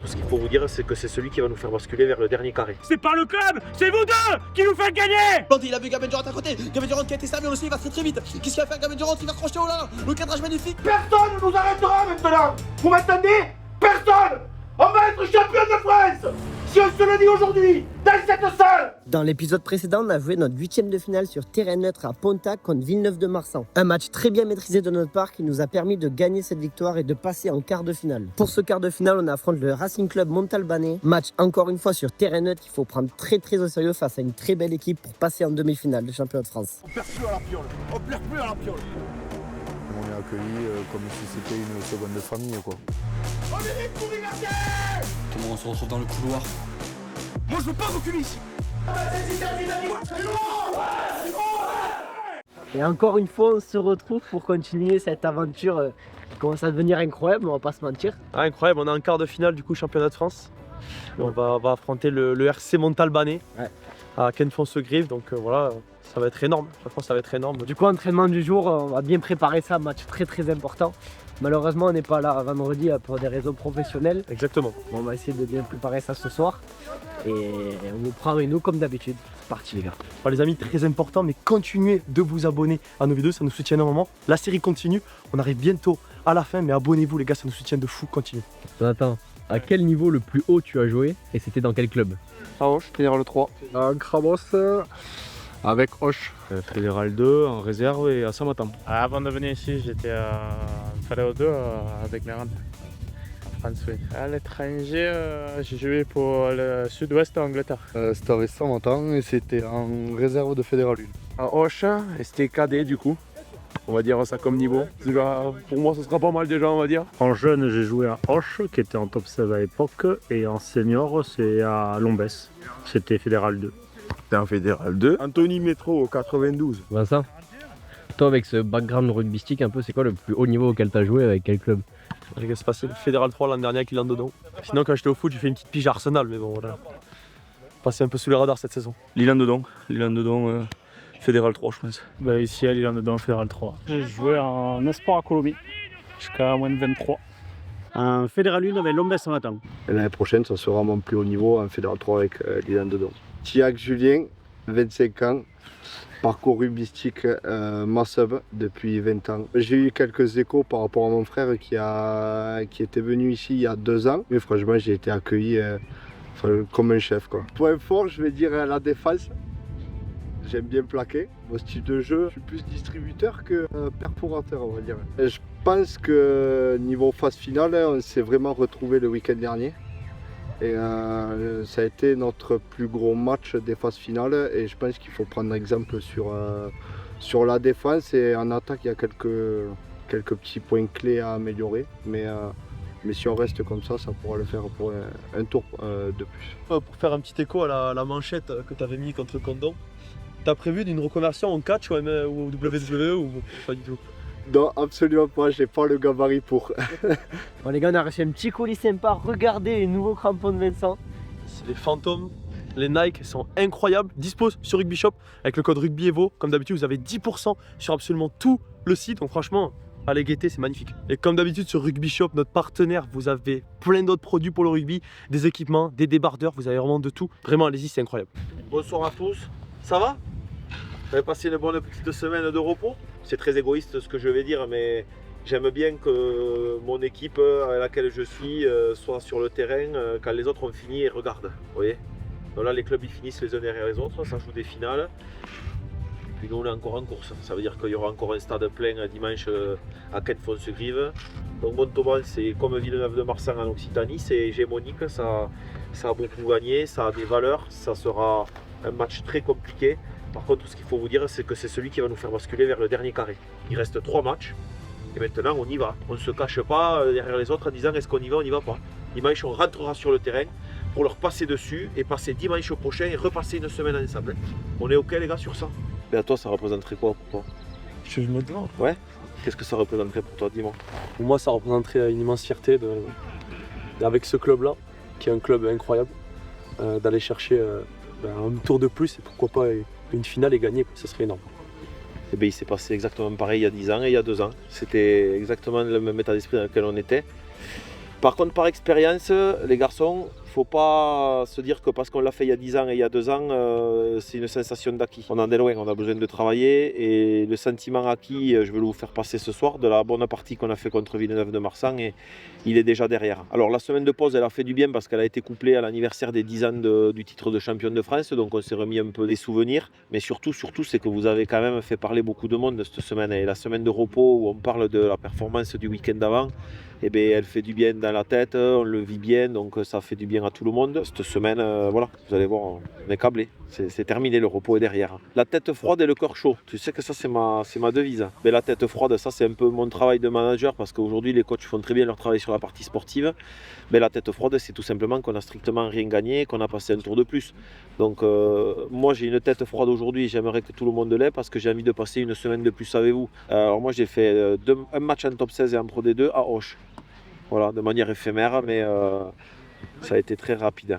ce qu'il faut vous dire, c'est que c'est celui qui va nous faire basculer vers le dernier carré. C'est pas le club, c'est vous deux qui nous faites gagner. Il a vu Gabin Durant à côté, Gabin Durant qui a été servi aussi, il va très vite. Qu'est-ce qu'il va faire Gabin Durant? Il va crocher au là, le cadrage magnifique. Personne ne nous arrêtera maintenant. Vous m'entendez? Personne. On va être champion de France si on se le dit aujourd'hui, dans cette salle. Dans l'épisode précédent, on a joué notre 8e de finale sur terrain neutre à Pontac contre Villeneuve-de-Marsan. Un match très bien maîtrisé de notre part qui nous a permis de gagner cette victoire et de passer en quart de finale. Pour ce quart de finale, on affronte le Racing Club Montalbanais. Match encore une fois sur terrain neutre qu'il faut prendre très au sérieux face à une très belle équipe pour passer en demi-finale de championnat de France. On perd plus à la piole. On perd plus à la piole. On est accueillis comme si c'était une seconde famille, quoi. On mérite pour y marquer. Comment on se retrouve dans le couloir? Moi je veux pas reculer ici. Et encore une fois, on se retrouve pour continuer cette aventure qui commence à devenir incroyable, on va pas se mentir. Ah, incroyable, on est en quart de finale du coup championnat de France. Et on va affronter le RC Montalbanais à Kenfon-se-Grive, donc voilà, ça va être énorme, franchement ça va être énorme. Du coup, entraînement du jour, on va bien préparer ça, match très important. Malheureusement, on n'est pas là vendredi pour des raisons professionnelles. Exactement. On va essayer de bien préparer ça ce soir. Et on nous prend avec nous comme d'habitude. C'est parti les gars. Enfin, les amis, très important, mais continuez de vous abonner à nos vidéos, ça nous soutient énormément. La série continue, on arrive bientôt à la fin, mais abonnez-vous les gars, ça nous soutient de fou, continue. Jonathan, à quel niveau le plus haut tu as joué et c'était dans quel club? À Hoche, Fédéral 3. À Krabos, avec Hoche. Fédéral 2 en réserve et à Samatan. Avant de venir ici, j'étais à Fédéral 2 avec Mérande. En France, oui. À l'étranger, j'ai joué pour le sud-ouest de l'Angleterre. C'était avec Samatan et c'était en réserve de Fédéral 1. À Hoche, et c'était cadet du coup. On va dire ça comme niveau. Pour moi, ce sera pas mal déjà, on va dire. En jeune, j'ai joué à Hoche, qui était en top 16 à l'époque, et en senior, c'est à Lombès. C'était Fédéral 2. C'était en Fédéral 2. Anthony Métro au 92. Vincent, toi avec ce background rugbystique un peu, c'est quoi le plus haut niveau auquel tu as joué avec quel club? Les gars, c'est facile, Fédéral 3 l'an dernier avec Lilan Dodon. Sinon, quand j'étais au foot, j'ai fait une petite pige à Arsenal, mais bon voilà. Passé un peu sous les radars cette saison. Lilan Dodon. Fédéral 3, je pense. Ici à Lille-en-Dedans, Fédéral 3. J'ai joué en espoir à Colombie, jusqu'à moins de 23. En Fédéral 1 avec Lombès en attend. L'année prochaine, ça sera mon plus haut niveau en Fédéral 3 avec Lille-en-Dedans. Tiac Julien, 25 ans. Parcours rugbystique Massub depuis 20 ans. J'ai eu quelques échos par rapport à mon frère qui était venu ici il y a 2 ans. Mais franchement, j'ai été accueilli comme un chef, quoi. Point fort, je vais dire la défense. J'aime bien plaquer. Mon style de jeu, je suis plus distributeur que perforateur, on va dire. Et je pense que niveau phase finale, on s'est vraiment retrouvé le week-end dernier. Et ça a été notre plus gros match des phases finales. Et je pense qu'il faut prendre exemple sur la défense. Et en attaque, il y a quelques petits points clés à améliorer. Mais si on reste comme ça pourra le faire pour un tour de plus. Pour faire un petit écho à la manchette que tu avais mis contre le Condom, t'as prévu d'une reconversion en catch ou WWE ou pas du tout? Non, absolument pas, j'ai pas le gabarit pour. Bon les gars, on a reçu un petit colis sympa. Regardez les nouveaux crampons de Vincent. C'est les fantômes, les Nike sont incroyables. Dispo sur Rugby Shop avec le code RugbyEvo. Comme d'habitude, vous avez 10% sur absolument tout le site. Donc franchement, allez guetter, c'est magnifique. Et comme d'habitude sur Rugby Shop, notre partenaire, vous avez plein d'autres produits pour le rugby, des équipements, des débardeurs, vous avez vraiment de tout. Vraiment, allez-y, c'est incroyable. Bonsoir à tous, ça va? Vous avez passé une bonne petite semaine de repos? C'est très égoïste ce que je vais dire, mais j'aime bien que mon équipe à laquelle je suis soit sur le terrain quand les autres ont fini et regardent. Vous voyez? Donc là, les clubs ils finissent les uns derrière les autres, ça joue des finales. Puis nous, on est encore en course. Ça veut dire qu'il y aura encore un stade plein dimanche à Kenfon-se-Grive. Donc Montauban, c'est comme Villeneuve-de-Marsan en Occitanie, c'est hégémonique, ça a beaucoup gagné, ça a des valeurs, ça sera un match très compliqué. Par contre, ce qu'il faut vous dire, c'est que c'est celui qui va nous faire basculer vers le dernier carré. Il reste 3 matchs et maintenant on y va. On ne se cache pas derrière les autres en disant est-ce qu'on y va, on n'y va pas. Dimanche, on rentrera sur le terrain pour leur passer dessus et passer dimanche prochain et repasser une semaine ensemble. On est OK les gars sur ça? Et à toi, ça représenterait quoi pour toi? Je me demande. Ouais. Qu'est-ce que ça représenterait pour toi, dis-moi? Pour moi, ça représenterait une immense fierté avec ce club-là, qui est un club incroyable, d'aller chercher un tour de plus et pourquoi pas une finale et gagner, ce serait énorme. Et bien, il s'est passé exactement pareil il y a 10 ans et il y a 2 ans. C'était exactement le même état d'esprit dans lequel on était. Par contre, par expérience, les garçons, faut pas se dire que parce qu'on l'a fait il y a 10 ans et il y a 2 ans, c'est une sensation d'acquis. On en est loin, on a besoin de travailler et le sentiment acquis, je vais vous faire passer ce soir de la bonne partie qu'on a fait contre Villeneuve de Marsan et il est déjà derrière. Alors la semaine de pause, elle a fait du bien parce qu'elle a été couplée à l'anniversaire des 10 ans du titre de champion de France, donc on s'est remis un peu des souvenirs, mais surtout, c'est que vous avez quand même fait parler beaucoup de monde cette semaine et la semaine de repos où on parle de la performance du week-end d'avant. Eh bien, elle fait du bien dans la tête, on le vit bien, donc ça fait du bien à tout le monde. Cette semaine, voilà, vous allez voir, on est câblé. C'est terminé, le repos est derrière. La tête froide et le cœur chaud. Tu sais que ça, c'est ma devise. Mais la tête froide, ça, c'est un peu mon travail de manager parce qu'aujourd'hui, les coachs font très bien leur travail sur la partie sportive. Mais la tête froide, c'est tout simplement qu'on n'a strictement rien gagné, qu'on a passé un tour de plus. Donc, moi, j'ai une tête froide aujourd'hui. J'aimerais que tout le monde l'ait parce que j'ai envie de passer une semaine de plus avec vous. Alors, moi, j'ai fait un match en top 16 et en Pro D2 à Auch. Voilà, de manière éphémère, mais ça a été très rapide.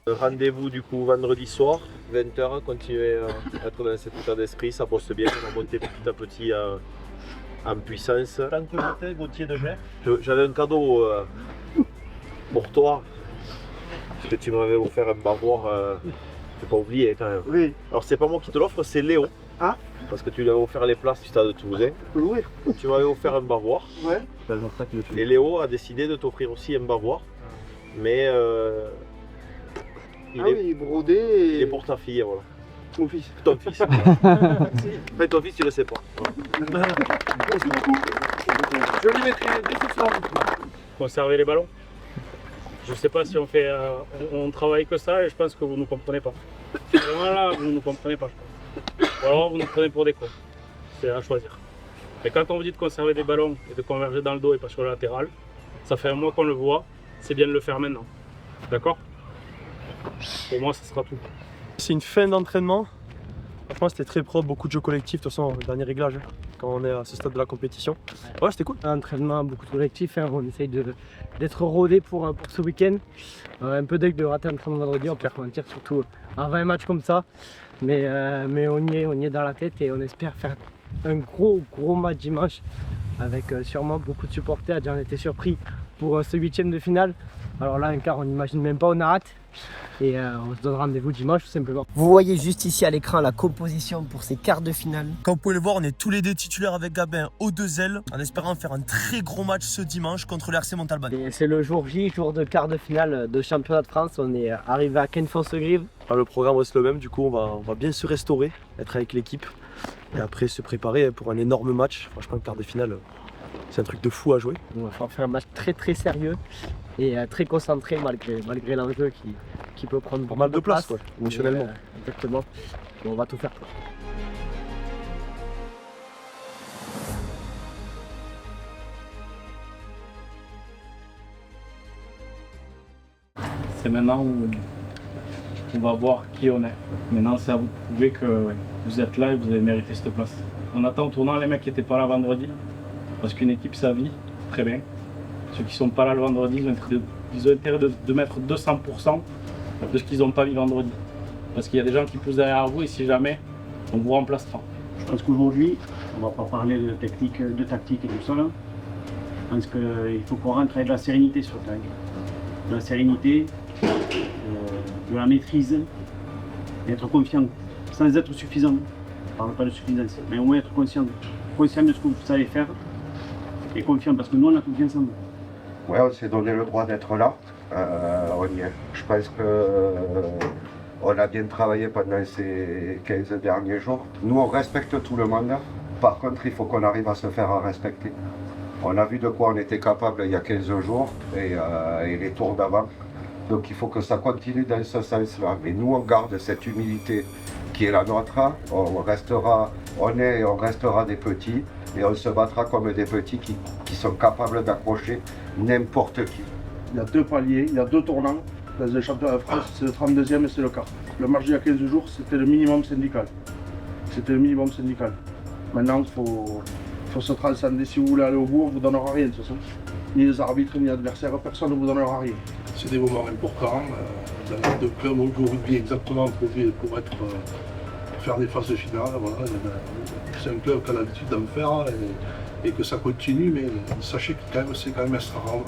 Rendez-vous du coup vendredi soir, 20h, continuez à être dans cet état d'esprit, ça bosse bien, on va monter petit à petit en puissance. Tant que j'étais Gauthier de Gers. J'avais un cadeau pour toi, parce que tu m'avais offert un bavoir, j'ai pas oublié quand même. Oui. Alors c'est pas moi qui te l'offre, c'est Léo. Ah. Parce que tu lui avais offert les places du stade de Toulousain. Oui. Tu m'avais offert un bavoir. Ouais. Et Léo a décidé de t'offrir aussi un bavoir. Mais il brodé et... il est pour ta fille, voilà. Mon fils. Ton fils. Enfin, ton fils, tu le sais pas. Voilà. Merci beaucoup. Je lui mettrai des ce soir. Conserver les ballons. Je sais pas si on fait, on travaille que ça et je pense que vous ne comprenez pas. Voilà, vous ne comprenez pas. Ou alors vous nous prenez pour des cons. C'est à choisir. Mais quand on vous dit de conserver des ballons et de converger dans le dos et pas sur le latéral, ça fait un mois qu'on le voit, c'est bien de le faire maintenant. D'accord? Pour moi, ça sera tout. C'est une fin d'entraînement. Franchement, c'était très propre, beaucoup de jeux collectifs. De toute façon, le dernier réglage, quand on est à ce stade de la compétition. Ouais, c'était cool. Un entraînement beaucoup de collectif, hein. On essaye d'être rodé pour ce week-end. Un peu deg de rater l'entraînement vendredi, on peut pas mentir, surtout avant un match comme ça. Mais on y est dans la tête et on espère faire un gros match dimanche avec sûrement beaucoup de supporters. Déjà, on était surpris pour ce 8e de finale. Alors là, un quart, on n'imagine même pas, on a hâte. Et on se donne rendez-vous dimanche tout simplement. Vous voyez juste ici à l'écran la composition pour ces quarts de finale. Comme vous pouvez le voir, on est tous les deux titulaires avec Gabin aux deux ailes, en espérant faire un très gros match ce dimanche contre le RC Montalban. C'est le jour J, jour de quart de finale de championnat de France. On est arrivé à Kenfons-Grive. Le programme reste le même, du coup on va bien se restaurer, être avec l'équipe et après se préparer pour un énorme match. Franchement, le quart de finale, c'est un truc de fou à jouer. On va faire un match très sérieux et très concentré malgré l'enjeu qui peut prendre pas mal de place, quoi, émotionnellement. Exactement. Et on va tout faire. C'est maintenant où on va voir qui on est. Maintenant, c'est à vous de prouver que vous êtes là et vous avez mérité cette place. On attend au tournant les mecs qui n'étaient pas là vendredi, parce qu'une équipe, ça vit très bien. Ceux qui ne sont pas là le vendredi, ils ont intérêt de mettre 200% de ce qu'ils n'ont pas vu vendredi. Parce qu'il y a des gens qui poussent derrière vous et si jamais, on vous remplacera. Je pense qu'aujourd'hui, on ne va pas parler de technique, de tactique et tout ça là. Je pense qu'il faut qu'on rentre avec de la sérénité sur le terrain. De la sérénité, de la maîtrise, et être confiant, sans être suffisant. Je ne parle pas de suffisance, mais au moins être conscient conscient de ce que vous savez faire et confiant parce que nous on a confiance en vous. Ouais, on s'est donné le droit d'être là. On y est. Je pense que on a bien travaillé pendant ces 15 derniers jours. Nous, on respecte tout le monde. Par contre, il faut qu'on arrive à se faire respecter. On a vu de quoi on était capable il y a 15 jours et les tours d'avant. Donc il faut que ça continue dans ce sens-là. Mais nous, on garde cette humilité qui est la nôtre. On restera des petits et on se battra comme des petits qui sont capables d'accrocher n'importe qui. Il y a 2 paliers, il y a 2 tournants. Dans le championnat de France, c'est le 32e et c'est le quart. Le match d'il y a 15 jours, c'était le minimum syndical. Maintenant, il faut se transcender. Si vous voulez aller au bout, on ne vous donnera rien de toute façon. Ni les arbitres, ni l'adversaire, personne ne vous donnera rien. C'est des moments importants. Dans les 2 clubs au rugby exactement prévus pour faire des phases de finale. Voilà. C'est un club qui a l'habitude d'en faire et que ça continue, mais sachez que c'est quand même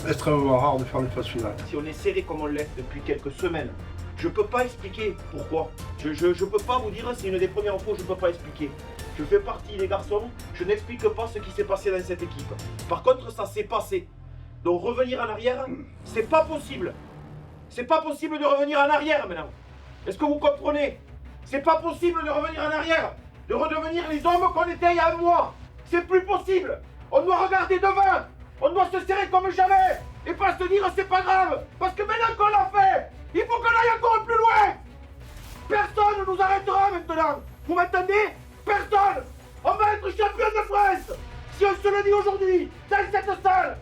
extrêmement rare de faire les phases finales. Si on est serré comme on l'est depuis quelques semaines, je ne peux pas expliquer pourquoi. Je ne peux pas vous dire, c'est une des premières fois où je ne peux pas expliquer. Je fais partie des garçons, je n'explique pas ce qui s'est passé dans cette équipe. Par contre, ça s'est passé. Donc revenir en arrière, c'est pas possible. C'est pas possible de revenir en arrière maintenant. Est-ce que vous comprenez? C'est pas possible de revenir en arrière, de redevenir les hommes qu'on était il y a un mois. C'est plus possible. On doit regarder devant. On doit se serrer comme jamais. Et pas se dire c'est pas grave. Parce que maintenant qu'on l'a fait, il faut qu'on aille encore plus loin. Personne ne nous arrêtera maintenant. Vous m'entendez? Personne. On va être champion de France. Si on se le dit aujourd'hui, dans cette salle.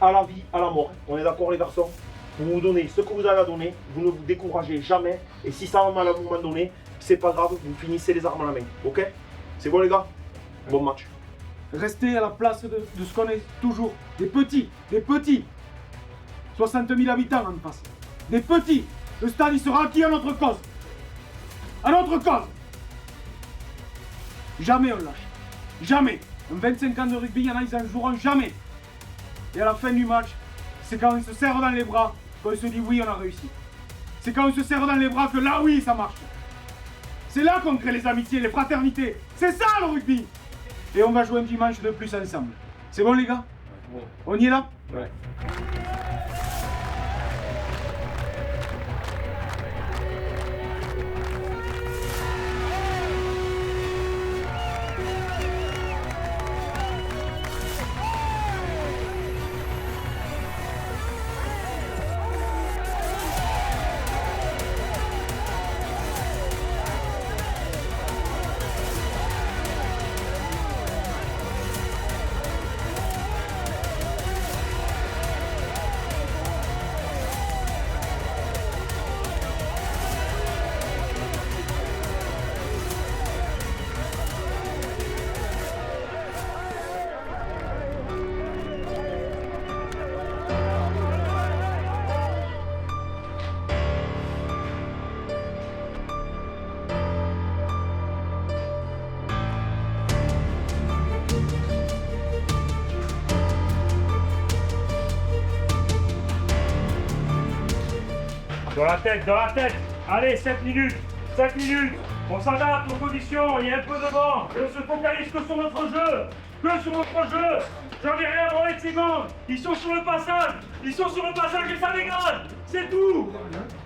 À la vie, à la mort. On est d'accord les garçons? Vous vous donnez ce que vous avez à donner. Vous ne vous découragez jamais. Et si ça va mal à un moment donné, c'est pas grave. Vous finissez les armes à la main. Ok? C'est bon les gars? Bon match. Restez à la place de ce qu'on est toujours. Des petits. 60 000 habitants en face. Des petits. Le stade il sera acquis à notre cause. À notre cause. Jamais on lâche. Jamais. En 25 ans de rugby, il y en a, ils en joueront jamais. Et à la fin du match, c'est quand on se serre dans les bras qu'on se dit oui, on a réussi. C'est quand on se serre dans les bras que là, oui, ça marche. C'est là qu'on crée les amitiés, les fraternités. C'est ça le rugby. Et on va jouer un dimanche de plus ensemble. C'est bon les gars? On y est là? Ouais. Dans la tête. Allez, 7 minutes. On s'adapte aux conditions, il y a un peu de vent. Et on se focalise que sur notre jeu. J'en ai rien à branler de ces gants. Ils sont sur le passage et ça dégrade. C'est tout.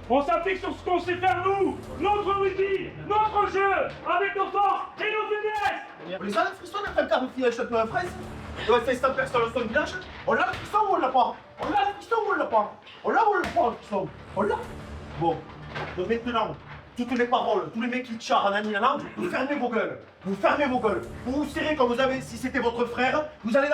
On s'applique sur ce qu'on sait faire nous. Notre rugby, notre jeu, avec nos forces et nos faiblesses. On les a la frisson d'être un quart de finale championnat de France. On va faire 100 personnes dans son village. On l'a la frisson ou on l'a pas? On l'a la frisson ou on l'a pas? On l'a ou on l'a pas la frisson? On l'a? Bon, donc maintenant, toutes les paroles, tous les mecs qui charrent vous fermez vos gueules. Vous vous serrez comme vous avez, si c'était votre frère, vous allez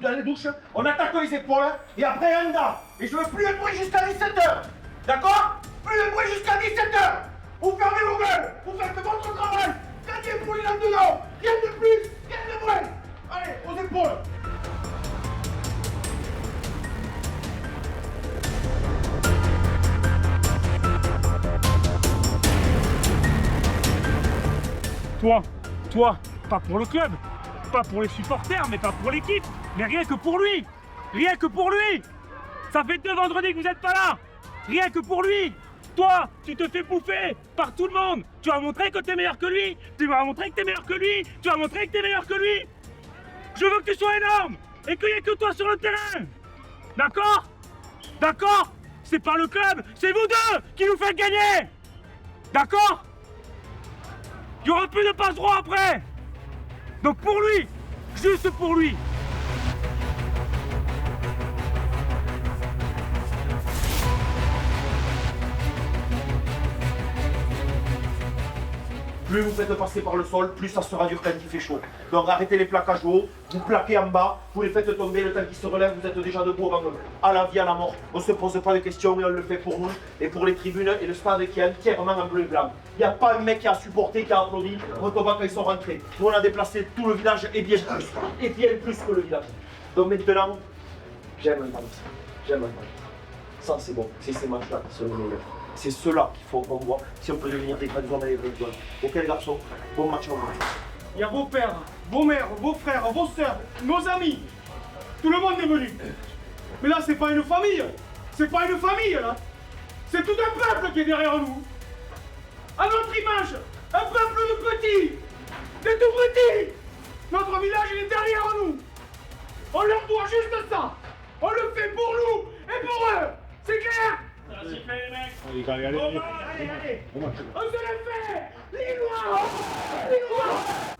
dans les douches, on attaque les épaules, et après Anda. Et je veux plus de bruit jusqu'à 17h. D'accord? Plus de bruit jusqu'à 17h. Vous fermez vos gueules, vous faites votre travail. Gagnez pour les là-dedans. Rien de plus, rien de moins. Allez, aux épaules. Toi, pas pour le club, pas pour les supporters, mais pas pour l'équipe, mais rien que pour lui. Ça fait 2 vendredis que vous n'êtes pas là. Rien que pour lui. Toi, tu te fais bouffer par tout le monde. Tu vas montrer que t'es meilleur que lui. Tu vas montrer que t'es meilleur que lui. Je veux que tu sois énorme et qu'il n'y ait que toi sur le terrain. D'accord? D'accord? C'est pas le club, c'est vous deux qui nous faites gagner. D'accord? Il n'y aura plus de passe droit après. Donc pour lui, juste pour lui. Plus vous faites passer par le sol, plus ça sera dur quand il fait chaud. Donc arrêtez les plaquages haut, vous plaquez en bas, vous les faites tomber, le temps qu'ils se relèvent, vous êtes déjà debout avant à la vie, à la mort. On ne se pose pas de questions et on le fait pour nous et pour les tribunes et le stade qui est entièrement en bleu et blanc. Il n'y a pas un mec qui a supporté, qui a applaudi Montauban quand ils sont rentrés. Nous on a déplacé tout le village et bien plus que le village. Donc maintenant, j'aime entendre ça. J'aime entendre ça. Ça c'est bon, c'est ces matchs-là qui sont les c'est cela qu'il faut qu'on voit si on peut devenir des grands hommes et des grands joueurs. Ok les garçons, bon match à vous. Il y a vos pères, vos mères, vos frères, vos sœurs, nos amis. Tout le monde est venu. Mais là, c'est pas une famille. C'est pas une famille, là. C'est tout un peuple qui est derrière nous. À notre image, un peuple de petits, de tout petits. Notre village, il est derrière nous. On leur doit juste ça. On le fait pour nous et pour eux. C'est clair? Allez, allez. On se le fait. Lillois.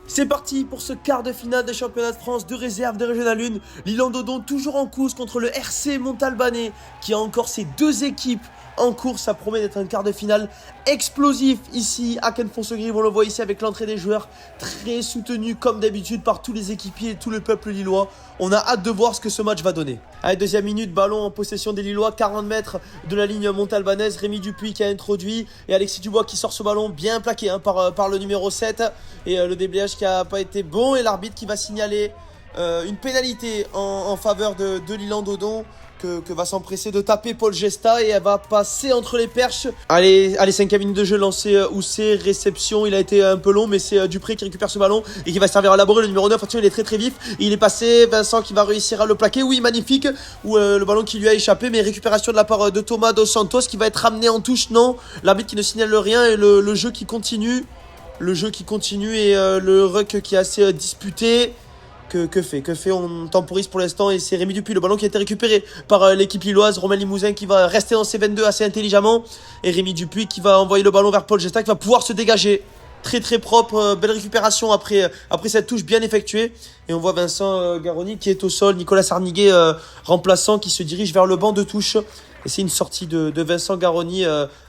C'est parti pour ce quart de finale des championnats de France de réserve des Régionales 1. L'Isle-en-Dodon toujours en course contre le RC Montalbanais qui a encore ses deux équipes en course. Ça promet d'être un quart de finale explosif ici à Kenfont-Segrive. On le voit ici avec l'entrée des joueurs très soutenu comme d'habitude par tous les équipiers et tout le peuple lillois. On a hâte de voir ce que ce match va donner. Allez, deuxième minute, ballon en possession des Lillois, 40 mètres de la ligne montalbanaise. Rémi Dupuis qui a introduit et Alexis Dubois qui sort ce ballon bien plaqué par le numéro 7. Et le déblayage qui n'a pas été bon et l'arbitre qui va signaler une pénalité en faveur de l'Isle-en-Dodon. Que va s'empresser de taper Paul Gesta et elle va passer entre les perches. Allez, 5e minute de jeu lancé Housset, réception, il a été un peu long mais c'est Dupré qui récupère ce ballon et qui va servir à Laboré, le numéro 9, attention il est très vif, il est passé, Vincent qui va réussir à le plaquer, oui magnifique, ou le ballon qui lui a échappé mais récupération de la part de Thomas Dos Santos qui va être ramené en touche, non, l'arbitre qui ne signale rien et le jeu qui continue, et le ruck qui est assez disputé. Que fait on temporise pour l'instant et c'est Rémi Dupuis, le ballon qui a été récupéré par l'équipe lilloise. Romain Limousin qui va rester dans ses 22 assez intelligemment et Rémi Dupuis qui va envoyer le ballon vers Paul Gesta qui va pouvoir se dégager. Très propre, belle récupération après cette touche bien effectuée. Et on voit Vincent Garoni qui est au sol, Nicolas Sarniguet remplaçant qui se dirige vers le banc de touche. Et c'est une sortie de Vincent Garoni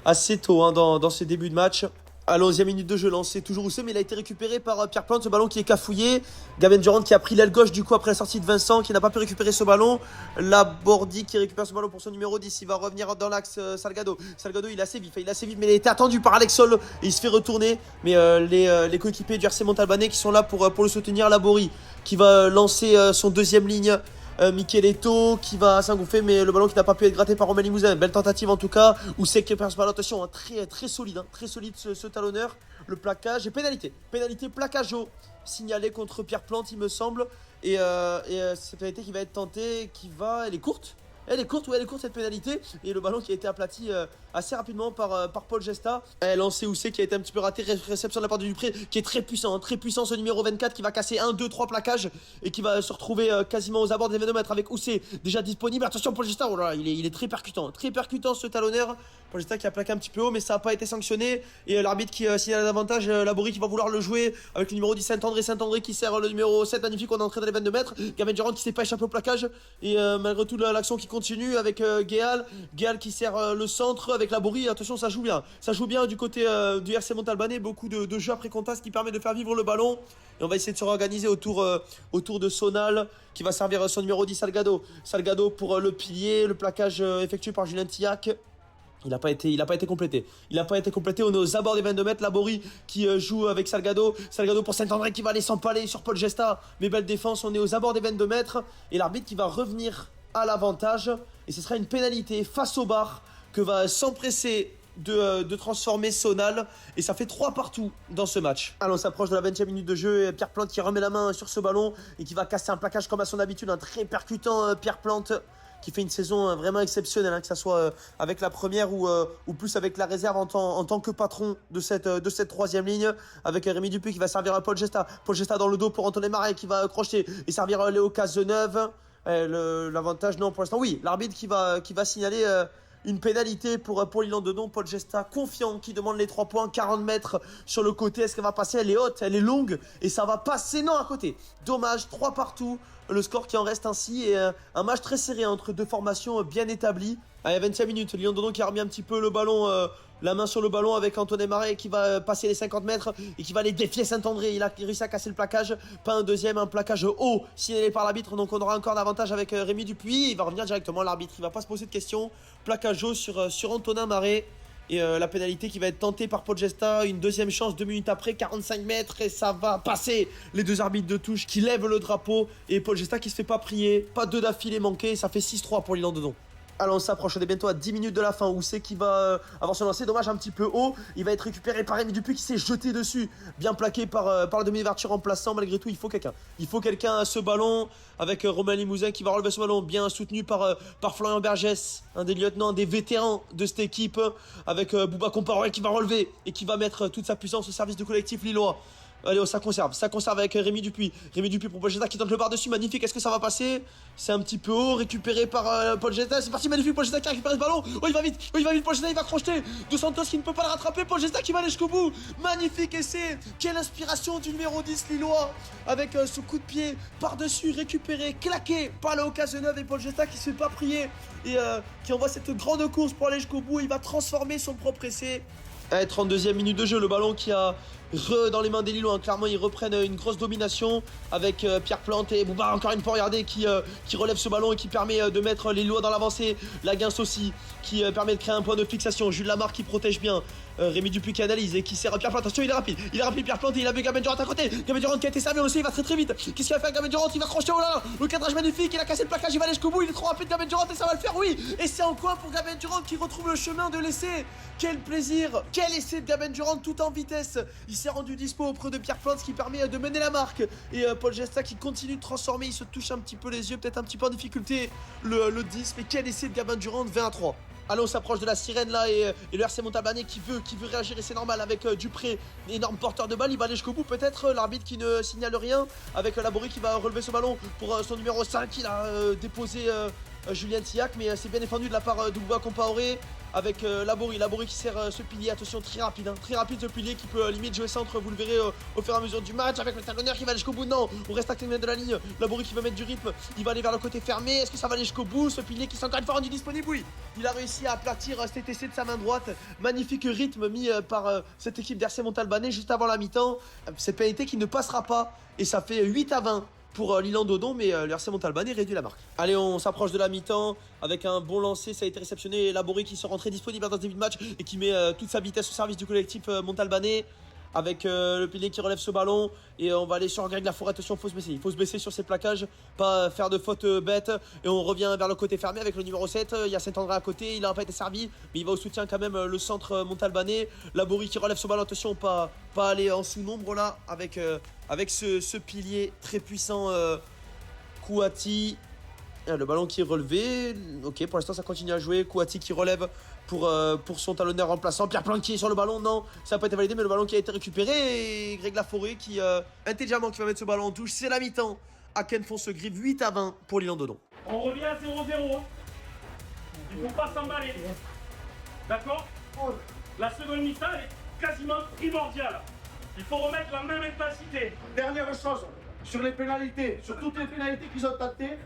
assez tôt dans ses débuts de match. À la 11e minute de jeu, lancé toujours Housset, mais il a été récupéré par Pierre Plante, ce ballon qui est cafouillé. Gavin Durand qui a pris l'aile gauche du coup après la sortie de Vincent, qui n'a pas pu récupérer ce ballon. Labordi qui récupère ce ballon pour son numéro 10, il va revenir dans l'axe Salgado. Salgado il est assez vif, mais il a été attendu par Alex Sol et il se fait retourner. Mais les coéquipiers du RC Montalbanais qui sont là pour le soutenir, Labori qui va lancer son deuxième ligne. Micheletto qui va s'engouffrer mais le ballon qui n'a pas pu être gratté par Romain Limousin. Belle tentative en tout cas. Housset qui perd ce ballon. Attention, très solide ce talonneur. Le plaquage et pénalité plaquage haut signalé contre Pierre Plante il me semble. Et cette pénalité qui va être tentée, elle est courte. Elle est courte cette pénalité. Et le ballon qui a été aplati assez rapidement par Paul Gesta. Lancé Housset qui a été un petit peu raté. Réception de la part de Dupré qui est très puissant ce numéro 24 qui va casser 1, 2, 3 plaquages et qui va se retrouver quasiment aux abords des 22 mètres avec Housset déjà disponible. Attention Paul Gesta, oh là, il est très percutant ce talonneur. Paul Gesta qui a plaqué un petit peu haut mais ça n'a pas été sanctionné. Et l'arbitre qui signale davantage, Laborie qui va vouloir le jouer avec le numéro 10 Saint-André qui sert le numéro 7 magnifique. On est entré dans les 22 mètres. Gavin Durand qui s'est pas échappé au plaquage. Et malgré tout l'action qui continue avec Guéal qui sert le centre avec Laborie. Attention ça joue bien du côté du RC Montalbanais. Beaucoup de jeux après contact qui permet de faire vivre le ballon. Et on va essayer de se réorganiser autour de Sonal qui va servir son numéro 10 Salgado pour le pilier. Le plaquage effectué par Julien Tillac. Il n'a pas été complété. On est aux abords des 22 mètres. Laborie qui joue avec Salgado pour Saint-André qui va aller s'empaler sur Paul Gesta. Mais belle défense, on est aux abords des 22 mètres. Et l'arbitre qui va revenir à l'avantage. Et ce sera une pénalité face au bar que va s'empresser de transformer Sonal. Et ça fait 3 partout dans ce match. Alors on s'approche de la 20e minute de jeu. Et Pierre Plante qui remet la main sur ce ballon et qui va casser un plaquage comme à son habitude. Un très percutant Pierre Plante qui fait une saison vraiment exceptionnelle, hein, que ce soit avec la première ou plus avec la réserve en tant que patron de cette troisième ligne, avec Rémi Dupuis qui va servir à Paul Gesta. Paul Gesta dans le dos pour Antonin Marais qui va crocheter et servir Léo Cazeneuve. L'avantage, non, pour l'instant, oui, l'arbitre qui va signaler une pénalité pour Lille-en-Dedon. Paul Gesta confiant qui demande les 3 points, 40 mètres sur le côté. Est-ce qu'elle va passer? Elle est haute, elle est longue et ça va passer, non, à côté. Dommage, 3 partout. Le score qui en reste ainsi et un match très serré entre deux formations bien établies. Allez, 25 minutes, Lille-en-Dedon qui a remis un petit peu le ballon, la main sur le ballon avec Antonin Marais qui va passer les 50 mètres et qui va aller défier Saint-André. Il a réussi à casser le plaquage, pas un deuxième, un plaquage haut signalé par l'arbitre, donc on aura encore davantage avec Rémi Dupuis. Il va revenir directement, l'arbitre, il va pas se poser de questions. Plaquage haut sur Antonin Marais. Et la pénalité qui va être tentée par Paul Gesta, une deuxième chance 2 minutes après, 45 mètres et ça va passer. Les deux arbitres de touche qui lèvent le drapeau et Paul Gesta qui se fait pas prier, pas 2 d'affilée manqués, ça fait 6-3 pour Lille-en-Dedon. Alors on s'approche, on est bientôt à 10 minutes de la fin. Où c'est qui va avoir son lancer, dommage, un petit peu haut. Il va être récupéré par Rémi Dupuis qui s'est jeté dessus. Bien plaqué par la demi-ouverture remplaçant. Malgré tout, il faut quelqu'un. Il faut quelqu'un à ce ballon avec Romain Limousin qui va relever ce ballon. Bien soutenu par Florian Bergès, un des lieutenants, des vétérans de cette équipe. Avec Bouba Compaoré qui va relever et qui va mettre toute sa puissance au service du collectif lillois. Allez, ça conserve avec Rémi Dupuis. Rémi Dupuis pour Paul Gesta qui tente le bar dessus, magnifique, est-ce que ça va passer? C'est un petit peu haut, récupéré par Paul Gesta, c'est parti, magnifique, Paul Gesta qui récupère ce ballon. Oh, il va vite, Paul Gesta, il va crocheter. De Santos qui ne peut pas le rattraper, Paul Gesta qui va aller jusqu'au bout. Magnifique essai, quelle inspiration du numéro 10 lillois, avec ce coup de pied par-dessus, récupéré, claqué par Léo Cazeneuve et Paul Gesta qui se fait pas prier et qui envoie cette grande course pour aller jusqu'au bout. Il va transformer son propre essai. 32e minute de jeu, le ballon qui a dans les mains des Lillois, hein. Clairement ils reprennent une grosse domination avec Pierre Plante et Bouba encore une fois, regardez, qui relève ce ballon et qui permet de mettre les Lillois dans l'avancée. La Guince aussi qui permet de créer un point de fixation. Jules Lamarre qui protège bien. Rémi Dupuis qui analyse et qui sert à Pierre Plante. Attention, il est rapide Pierre Plante et il avait Gaben Durant à côté. Gaben Durant qui a été servi, on le sait, il va très vite. Qu'est-ce qu'il va faire Gaben Durant? Il va crocher, oh là là, le cadrage magnifique, il a cassé le plaquage, il va aller jusqu'au bout, il est trop rapide Gaben Durant et ça va le faire, oui. Et c'est en coin pour Gaben Durant qui retrouve le chemin de l'essai. Quel plaisir, quel essai de Gaben Durant tout en vitesse. Il s'est rendu dispo auprès de Pierre Plante, ce qui permet de mener la marque. Et Paul Gesta qui continue de transformer, il se touche un petit peu les yeux, peut-être un petit peu en difficulté le 10. Mais quel essai de Gaben Durant, 20-3. Allez, on s'approche de la sirène là et le RC Montalbanais qui veut réagir et c'est normal avec Dupré, énorme porteur de balle, il va aller jusqu'au bout peut-être, l'arbitre qui ne signale rien avec Laborie qui va relever ce ballon pour son numéro 5, il a déposé Julien Tillac, mais c'est bien défendu de la part de Bouba Compaoré avec Laborie qui sert ce pilier, attention, très rapide ce pilier qui peut limite jouer centre, vous le verrez au fur et à mesure du match avec le talonneur qui va aller jusqu'au bout. Non, on reste à 15 mètres de la ligne, Laborie qui va mettre du rythme, il va aller vers le côté fermé, est-ce que ça va aller jusqu'au bout, ce pilier qui s'est encore une fois rendu disponible? Oui, il a réussi à aplatir cet essai de sa main droite, magnifique rythme mis par cette équipe d'RC Montalbanais juste avant la mi-temps, cette pénalité qui ne passera pas et ça fait 8-20 pour Lille-en-Dedon, mais le RC Montalbanais réduit la marque. Allez, on s'approche de la mi-temps avec un bon lancer, ça a été réceptionné, Laborie qui se rentré disponible dans ce début de match et qui met toute sa vitesse au service du collectif Montalbanais avec le pilier qui relève ce ballon et on va aller sur Greg Laforêt. Attention, il faut se baisser sur ses plaquages, pas faire de faute bête et on revient vers le côté fermé avec le numéro 7, il y a Saint-André à côté, il n'a pas été servi mais il va au soutien quand même le centre Montalbanais. Laborie qui relève ce ballon, attention, pas aller en sous-nombre là avec ce pilier très puissant Kouati. Le ballon qui est relevé, ok, pour l'instant ça continue à jouer. Kouati qui relève pour son talonneur remplaçant. Pierre Plante qui est sur le ballon, non, ça n'a pas été validé, mais le ballon qui a été récupéré. Et Greg Laforêt qui, intelligemment, qui va mettre ce ballon en touche. C'est la mi-temps. Aken font se grive 8-20 pour Lille-en-Dedon. On revient à 0-0. Il ne faut pas s'emballer. D'accord? La seconde mi-temps est quasiment primordiale. Il faut remettre la même intensité. Dernière chose, sur les pénalités, sur toutes les pénalités qu'ils ont tentées,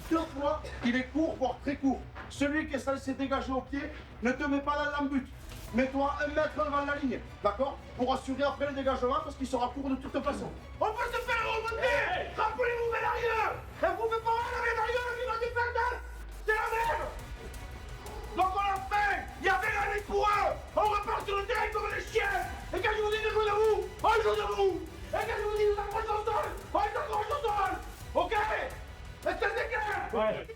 2 fois, il est court, voire très court. Celui qui est censé dégager au pied, ne te mets pas dans l'embut. Mets-toi 1 mètre devant la ligne, d'accord? Pour assurer après le dégagement, parce qu'il sera court de toute façon. On peut se faire remonter! Rappelez-vous, mais l'arrière! Et vous ne pouvez pas regarder l'arrière, il va défendre! C'est la même! Donc on l'a fait! Il y avait la ligne pour eux! On repart sur le terrain comme les chiens! Et quand je vous dis de jouer debout, on joue debout! Et quand je vous dis de s'accrocher au sol, on s'accroche au sol! Ok? Est-ce que c'est clair? Ouais.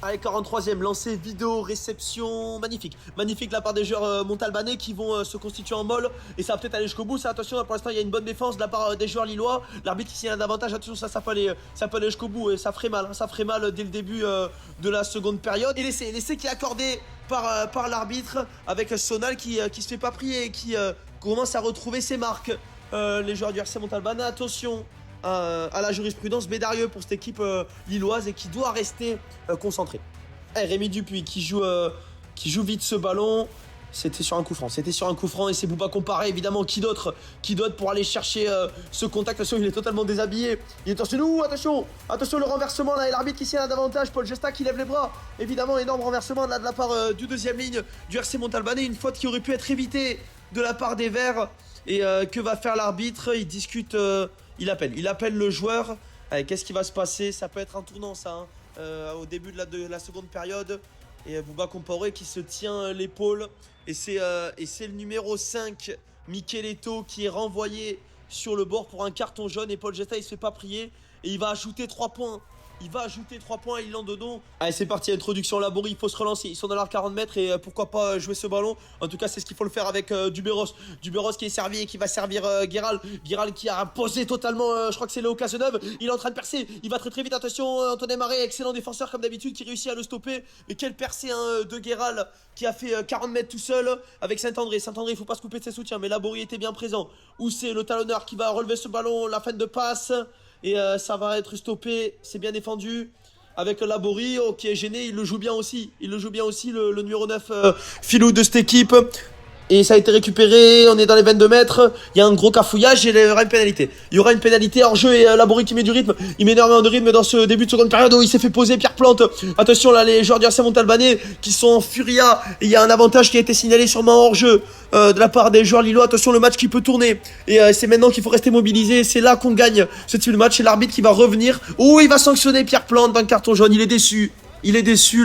Allez, 43e, lancé vidéo, réception, magnifique. Magnifique de la part des joueurs montalbanais qui vont se constituer en molle. Et ça va peut-être aller jusqu'au bout. Ça, attention, pour l'instant, il y a une bonne défense de la part des joueurs lillois. L'arbitre qui signe un avantage, attention, ça peut aller jusqu'au bout. Et ça ferait mal, hein, ça ferait mal dès le début de la seconde période. Et l'essai qui est accordé par l'arbitre avec Sonal qui se fait pas prier et qui commence à retrouver ses marques. Les joueurs du RC Montalbán, attention à la jurisprudence Bédarieux pour cette équipe lilloise et qui doit rester concentré. Rémi Dupuis qui joue vite ce ballon. C'était sur un coup franc, et c'est Bouba Comparé évidemment. Qui d'autre pour aller chercher ce contact. Attention, il est totalement déshabillé. Il est torse nu. Attention le renversement là, et l'arbitre qui signe un davantage. Paul Gesta qui lève les bras. Évidemment, énorme renversement là de la part du deuxième ligne du RC Montalbanais. Une faute qui aurait pu être évitée de la part des Verts. Et que va faire l'arbitre? Il discute, il appelle le joueur. Allez, qu'est-ce qui va se passer? Ça peut être un tournant ça, hein, au début de la seconde période. Et Bouba Comparé qui se tient l'épaule. Et c'est le numéro 5, Micheletto, qui est renvoyé sur le bord pour un carton jaune. Et Paul Gesta, il se fait pas prier. Et il va ajouter 3 points. À Ilan Dodon. Allez, c'est parti, introduction Laborie, il faut se relancer. Ils sont dans l'art 40 mètres et pourquoi pas jouer ce ballon. En tout cas, c'est ce qu'il faut le faire avec Duberos. Duberos qui est servi et qui va servir Guéral. Guéral qui a posé totalement, je crois que c'est Léo Cazeneuve. Il est en train de percer, il va très vite. Attention, Antonin Maré, excellent défenseur comme d'habitude, qui réussit à le stopper. Mais quel percé de Guéral qui a fait 40 mètres tout seul avec Saint-André. Saint-André, il faut pas se couper de ses soutiens, mais Laborie était bien présent. Où c'est le talonneur qui va relever ce ballon, la fin de passe. Et ça va être stoppé, c'est bien défendu avec Laborie, qui est gêné, il le joue bien aussi, le numéro 9 filou de cette équipe. Et ça a été récupéré, on est dans les 22 mètres, il y a un gros cafouillage et il y aura une pénalité. Hors jeu et Laborie qui met du rythme, il met énormément de rythme dans ce début de seconde période où il s'est fait poser Pierre Plante. Attention là, les joueurs du RC Montalbanais qui sont en furia, et il y a un avantage qui a été signalé sûrement hors jeu de la part des joueurs lillois. Attention, le match qui peut tourner et c'est maintenant qu'il faut rester mobilisé, c'est là qu'on gagne ce type de match. C'est l'arbitre qui va revenir, il va sanctionner Pierre Plante d'un carton jaune, il est déçu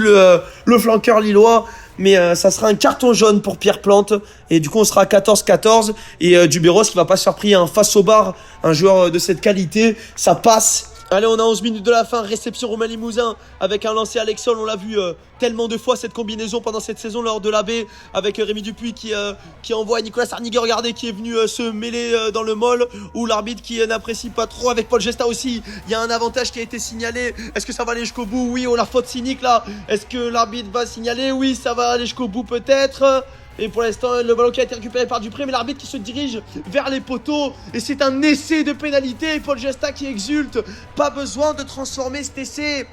le flanqueur lillois. Mais ça sera un carton jaune pour Pierre Plante. Et du coup on sera à 14-14. Et Duberos qui va pas se faire prier face au bar. Un joueur de cette qualité. Ça passe. Allez, on a 11 minutes de la fin, réception Romain Limousin avec un lancer Alexol. On l'a vu tellement de fois cette combinaison pendant cette saison lors de l'AB avec Rémi Dupuis qui envoie Nicolas Sarniguet, regardez, qui est venu se mêler dans le molle, ou l'arbitre qui n'apprécie pas trop avec Paul Gesta aussi. Il y a un avantage qui a été signalé. Est-ce que ça va aller jusqu'au bout? Oui, la faute cynique là. Est-ce que l'arbitre va signaler? Oui, ça va aller jusqu'au bout peut-être. Et pour l'instant, le ballon qui a été récupéré par Dupré, mais l'arbitre qui se dirige vers les poteaux. Et c'est un essai de pénalité. Paul Gesta qui exulte. Pas besoin de transformer cet essai.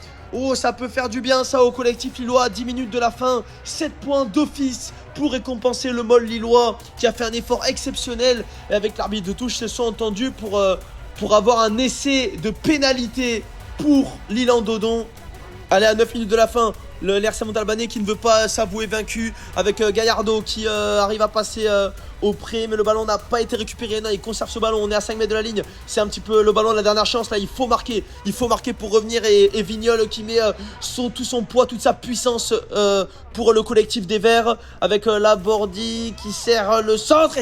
Ça peut faire du bien ça au collectif lillois. 10 minutes de la fin, 7 points d'office pour récompenser le molle lillois qui a fait un effort exceptionnel. Et avec l'arbitre de touche, se sont entendus pour avoir un essai de pénalité pour l'Ilan Dodon. Allez, à 9 minutes de la fin, le RC Montalbanais qui ne veut pas s'avouer vaincu avec Gallardo qui arrive à passer au pré, mais le ballon n'a pas été récupéré. Non, il conserve ce ballon, on est à 5 mètres de la ligne. C'est un petit peu le ballon de la dernière chance là, il faut marquer pour revenir. Et Vignol qui met tout son poids, toute sa puissance pour le collectif des Verts avec Labordi qui sert le centre.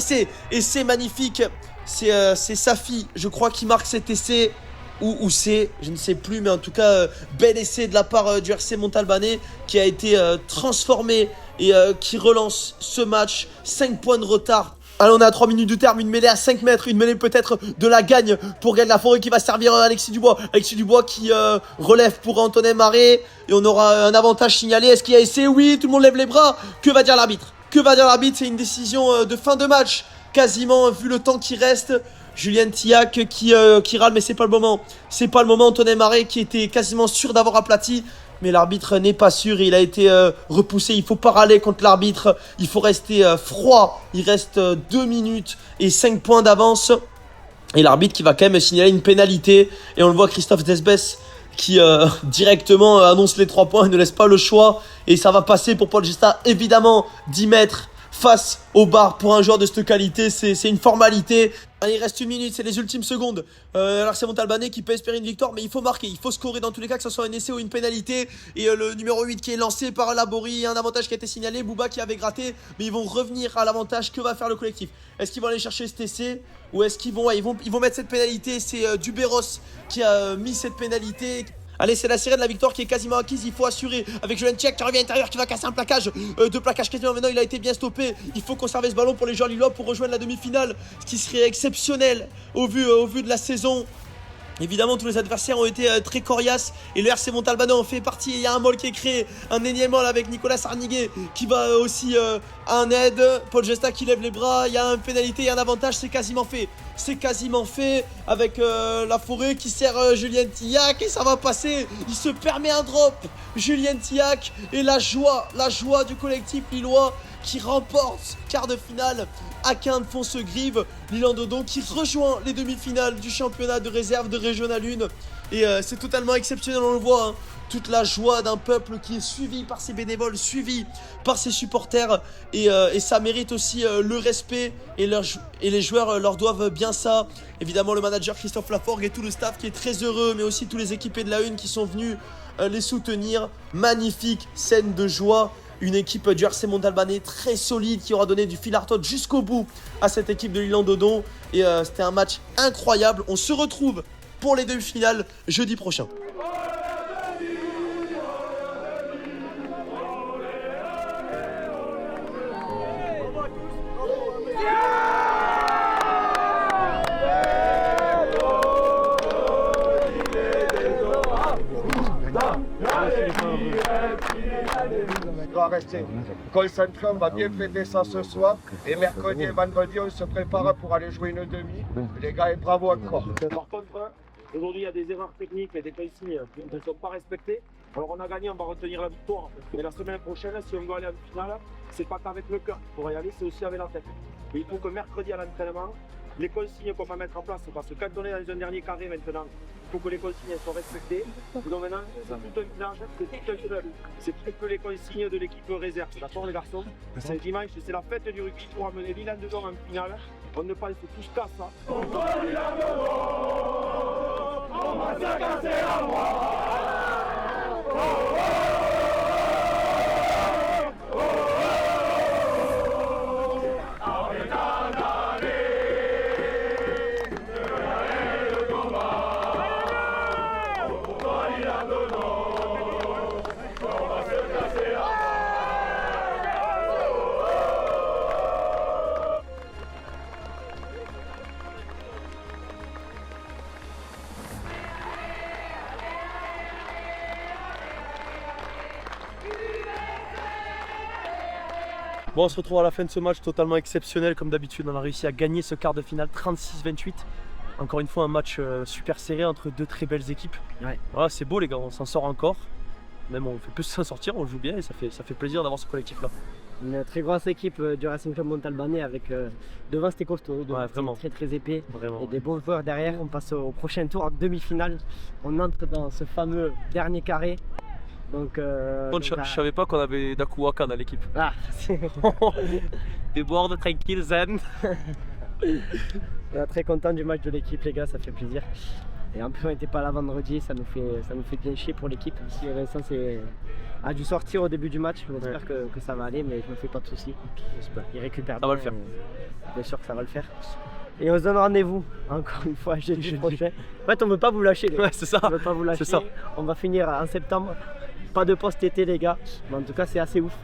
Et c'est magnifique. C'est Safi, je crois, qui marque cet essai. Ou c'est, je ne sais plus, mais en tout cas, bel essai de la part du RC Montalbanais qui a été transformé et qui relance ce match. 5 points de retard. Allez, on est à 3 minutes du terme, une mêlée à 5 mètres, une mêlée peut-être de la gagne pour Gaël Laforêt qui va servir Alexis Dubois. Alexis Dubois qui relève pour Antonin Maré et on aura un avantage signalé. Est-ce qu'il y a essai? Oui, tout le monde lève les bras. Que va dire l'arbitre? C'est une décision de fin de match, quasiment, vu le temps qui reste. Julien Tillac qui râle, mais c'est pas le moment. Antonin Maré qui était quasiment sûr d'avoir aplati, mais l'arbitre n'est pas sûr et il a été repoussé. Il faut pas râler contre l'arbitre, il faut rester froid. Il reste 2 minutes et 5 points d'avance. Et l'arbitre qui va quand même signaler une pénalité. Et on le voit, Christophe Desbès qui directement annonce les 3 points, il ne laisse pas le choix. Et ça va passer pour Paul Gesta, évidemment, 10 mètres. Face au bar pour un joueur de cette qualité, c'est une formalité. Allez, il reste 1 minute, c'est les ultimes secondes. RC Montalbanais qui peut espérer une victoire, mais il faut marquer, il faut scorer dans tous les cas, que ce soit un essai ou une pénalité. Et le numéro 8 qui est lancé par Laborie, un avantage qui a été signalé, Bouba qui avait gratté, mais ils vont revenir à l'avantage. Que va faire le collectif? Est-ce qu'ils vont aller chercher cet essai ou est-ce qu'ils vont mettre cette pénalité? C'est Duberos qui a mis cette pénalité. Allez, c'est la sirène de la victoire qui est quasiment acquise. Il faut assurer avec Julien Tchèque qui revient à l'intérieur, qui va casser un plaquage. Deux plaquages quasiment maintenant. Il a été bien stoppé. Il faut conserver ce ballon pour les joueurs lillois pour rejoindre la demi-finale. Ce qui serait exceptionnel au vu de la saison. Évidemment, tous les adversaires ont été très coriaces et le RC Montalbano en fait partie. Il y a un mall qui est créé, un énième mall avec Nicolas Sarniguet qui va aussi à un aide. Paul Gesta qui lève les bras. Il y a une pénalité, il y a un avantage. C'est quasiment fait. C'est quasiment fait avec la forêt qui sert Julien Tillac et ça va passer. Il se permet un drop. Julien Tillac et la joie du collectif lillois qui remporte quart de finale. Aquin de Foncegrive, L'Isle-en-Dodon qui rejoint les demi-finales du championnat de réserve de Régional 1. Et c'est totalement exceptionnel, on le voit. Hein. Toute la joie d'un peuple qui est suivi par ses bénévoles, suivi par ses supporters. Et ça mérite aussi le respect. Et les joueurs leur doivent bien ça. Évidemment, le manager Christophe Laforgue et tout le staff qui est très heureux. Mais aussi tous les équipés de la Une qui sont venus les soutenir. Magnifique scène de joie. Une équipe du RC Montalbanais très solide qui aura donné du fil à retordre jusqu'au bout à cette équipe de L'Isle-en-Dodon. Et c'était un match incroyable. On se retrouve pour les demi-finales jeudi prochain. On va rester concentré, on va bien fêter ça ce soir. Et mercredi et vendredi, on se prépare pour aller jouer une demi. Les gars, et bravo encore. Par contre, aujourd'hui, il y a des erreurs techniques et des consignes qui ne sont pas respectées. Alors on a gagné, on va retenir la victoire. Mais la semaine prochaine, si on veut aller en finale, c'est pas qu'avec le cœur qu'il faudra y aller, c'est aussi avec la tête. Et il faut que mercredi à l'entraînement, les consignes qu'on va mettre en place, parce que quand on est dans un dernier carré maintenant, il faut que les consignes soient respectées. Donc maintenant, c'est tout un village, c'est tout un club. C'est plus que les consignes de l'équipe réserve. D'accord les garçons? C'est dimanche, c'est la fête du rugby pour amener L'Isle-en-Dodon en finale. On ne pense tous qu'à ça. On va L'Isle-en-Dodon, on va se casser la voix. Bon, on se retrouve à la fin de ce match totalement exceptionnel comme d'habitude. On a réussi à gagner ce quart de finale 36-28. Encore une fois un match super serré entre deux très belles équipes. Ouais. Voilà, c'est beau les gars, on s'en sort encore. Même on fait plus s'en sortir, on joue bien et ça fait plaisir d'avoir ce collectif là. Une très grosse équipe du Racing Club Montalbanais avec devant c'était costaud, ouais, vraiment. Très épais vraiment, et des bons joueurs derrière. On passe au prochain tour en demi-finale. On entre dans ce fameux dernier carré. Donc, je savais pas qu'on avait Dakuwaka dans l'équipe. Ah, des boards tranquilles, zen. On est très content du match de l'équipe les gars, ça fait plaisir. Et en plus on n'était pas là vendredi, ça nous fait bien chier pour l'équipe. Si Vincent a dû sortir au début du match, j'espère que ça va aller, mais je me fais pas de soucis. Il récupère. Ça va le faire. Bien sûr que ça va le faire. Et on se donne rendez-vous encore une fois jeudi prochain. En fait on veut pas vous lâcher les gars. Ouais, c'est ça. On veut pas vous lâcher. Ça. On va finir en septembre. Pas de post été les gars, mais en tout cas c'est assez ouf.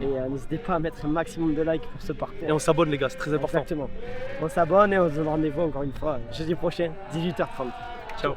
Et n'hésitez pas à mettre un maximum de likes pour ce parcours. Et on s'abonne les gars, c'est très important. Exactement. On s'abonne et on se donne rendez-vous encore une fois jeudi prochain, 18h30. Ciao.